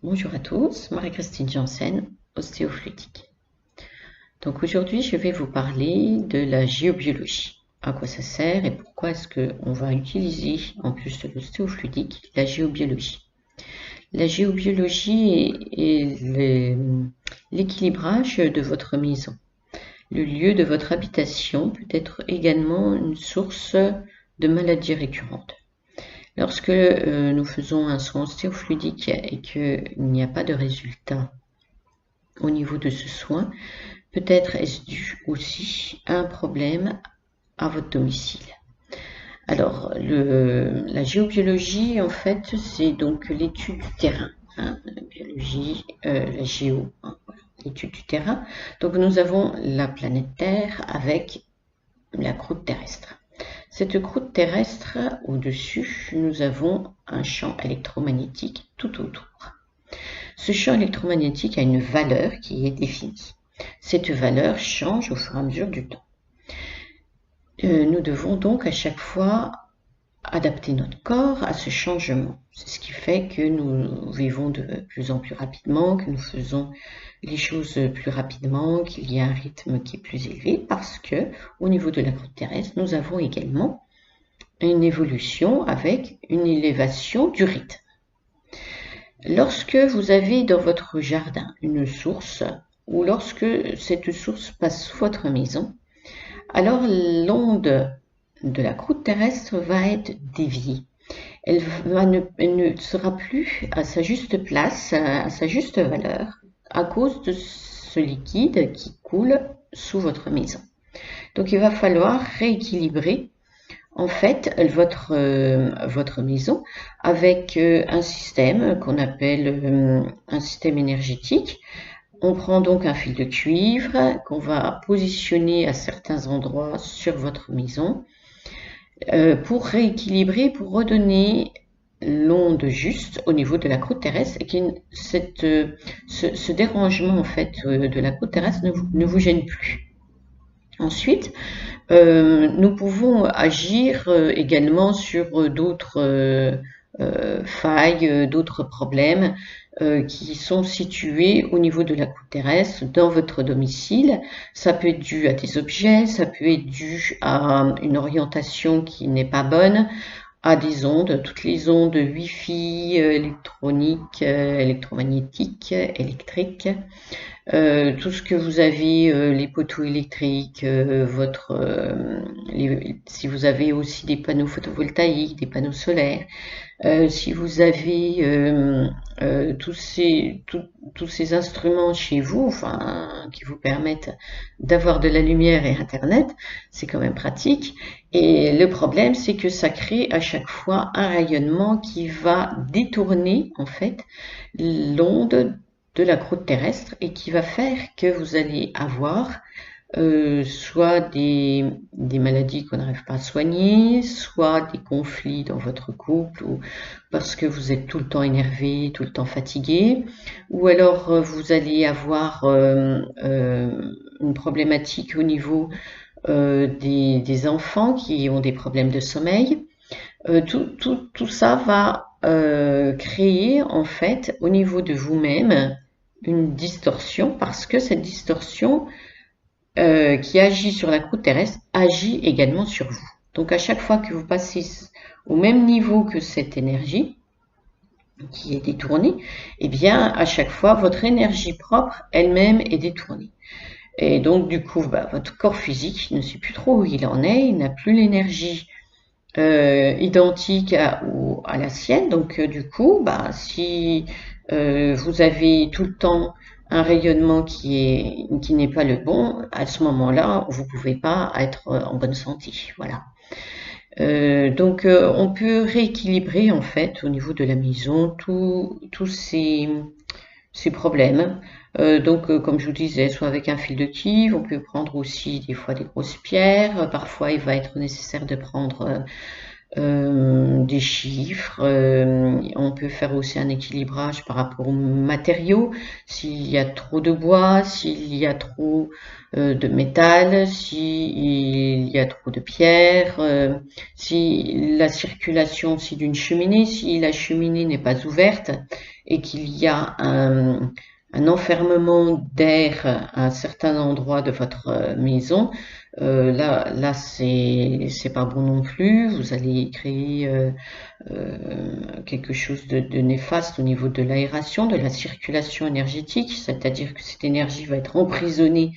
Bonjour à tous, Marie-Christine Janssen, ostéophytique. Donc aujourd'hui, je vais vous parler de la géobiologie. À quoi ça sert et pourquoi est-ce qu'on va utiliser, en plus de l'ostéophytique, la géobiologie. La géobiologie est l'équilibrage de votre maison. Le lieu de votre habitation peut être également une source de maladies récurrentes. Lorsque nous faisons un soin ostéofluidique et qu'il n'y a pas de résultat au niveau de ce soin, peut-être est-ce dû aussi à un problème à votre domicile. Alors, la géobiologie, en fait, c'est donc l'étude du terrain. Biologie, la géo, voilà, l'étude du terrain. Donc, nous avons la planète Terre avec la croûte terrestre. Cette croûte terrestre, au-dessus, nous avons un champ électromagnétique tout autour. Ce champ électromagnétique a une valeur qui est définie. Cette valeur change au fur et à mesure du temps. Nous devons donc à chaque fois adapter notre corps à ce changement. C'est ce qui fait que nous vivons de plus en plus rapidement, que nous faisons les choses plus rapidement, qu'il y a un rythme qui est plus élevé, parce que au niveau de la croûte terrestre, nous avons également une évolution avec une élévation du rythme. Lorsque vous avez dans votre jardin une source, ou lorsque cette source passe sous votre maison, alors l'onde de la croûte terrestre va être déviée. Elle ne sera plus à sa juste place, à sa juste valeur, à cause de ce liquide qui coule sous votre maison. Donc il va falloir rééquilibrer en fait votre maison avec un système qu'on appelle un système énergétique. On prend donc un fil de cuivre qu'on va positionner à certains endroits sur votre maison pour rééquilibrer, pour redonner l'onde juste au niveau de la croûte terrestre et que ce dérangement en fait de la croûte terrestre ne vous gêne plus. Ensuite, nous pouvons agir également sur d'autres failles, d'autres problèmes qui sont situés au niveau de la croûte terrestre dans votre domicile. Ça peut être dû à des objets, ça peut être dû à une orientation qui n'est pas bonne, à des ondes, toutes les ondes Wi-Fi, électroniques, électromagnétiques, électriques. Tout ce que vous avez, les poteaux électriques, si vous avez aussi des panneaux photovoltaïques, des panneaux solaires, si vous avez tous ces instruments chez vous, enfin, qui vous permettent d'avoir de la lumière et Internet, c'est quand même pratique. Et le problème, c'est que ça crée à chaque fois un rayonnement qui va détourner, en fait, l'onde de la croûte terrestre et qui va faire que vous allez avoir soit des maladies qu'on n'arrive pas à soigner, soit des conflits dans votre couple, ou parce que vous êtes tout le temps énervé, tout le temps fatigué, ou alors vous allez avoir une problématique au niveau des enfants qui ont des problèmes de sommeil. Tout ça va créer en fait au niveau de vous-même une distorsion parce que cette distorsion qui agit sur la croûte terrestre agit également sur vous. Donc à chaque fois que vous passez au même niveau que cette énergie qui est détournée, eh bien à chaque fois votre énergie propre elle-même est détournée. Et donc du coup votre corps physique ne sait plus trop où il en est, il n'a plus l'énergie identique à la sienne. Donc du coup, si vous avez tout le temps un rayonnement qui n'est pas le bon, à ce moment-là, vous pouvez pas être en bonne santé. Voilà. Donc on peut rééquilibrer en fait au niveau de la maison tous ces problèmes. Donc comme je vous disais, soit avec un fil de cuivre, on peut prendre aussi des fois des grosses pierres. Parfois il va être nécessaire de prendre des chiffres. On peut faire aussi un équilibrage par rapport aux matériaux, s'il y a trop de bois, s'il y a trop de métal, s'il y a trop de pierre, si la circulation aussi d'une cheminée, si la cheminée n'est pas ouverte et qu'il y a un enfermement d'air à un certain endroit de votre maison, là c'est pas bon non plus. Vous allez créer quelque chose de néfaste au niveau de l'aération, de la circulation énergétique, c'est-à-dire que cette énergie va être emprisonnée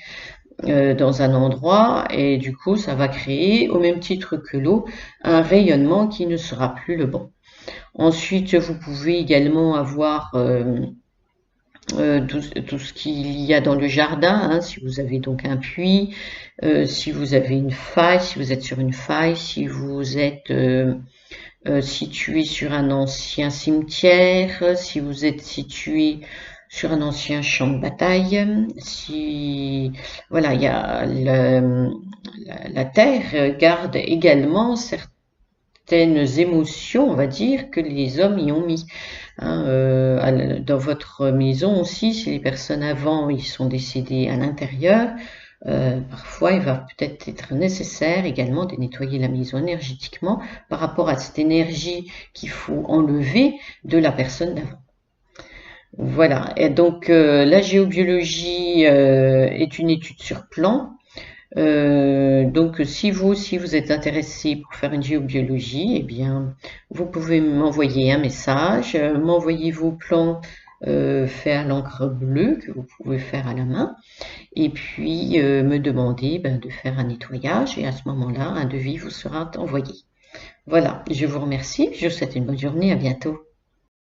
dans un endroit et du coup ça va créer, au même titre que l'eau, un rayonnement qui ne sera plus le bon. Ensuite, vous pouvez également avoir tout ce qu'il y a dans le jardin, hein, si vous avez donc un puits, si vous avez une faille, si vous êtes sur une faille, si vous êtes situé sur un ancien cimetière, si vous êtes situé sur un ancien champ de bataille, si voilà, il y a la terre garde également certaines émotions, on va dire, que les hommes y ont mis. Hein, dans votre maison aussi, si les personnes avant ils sont décédées à l'intérieur, parfois il va peut-être être nécessaire également de nettoyer la maison énergétiquement par rapport à cette énergie qu'il faut enlever de la personne d'avant. Voilà, et donc la géobiologie est une étude sur plan. Donc si vous aussi vous êtes intéressé pour faire une géobiologie, eh bien vous pouvez m'envoyer un message, m'envoyer vos plans faits à l'encre bleue que vous pouvez faire à la main, et puis me demander de faire un nettoyage, et à ce moment-là un devis vous sera envoyé. Voilà, je vous remercie, je vous souhaite une bonne journée, à bientôt.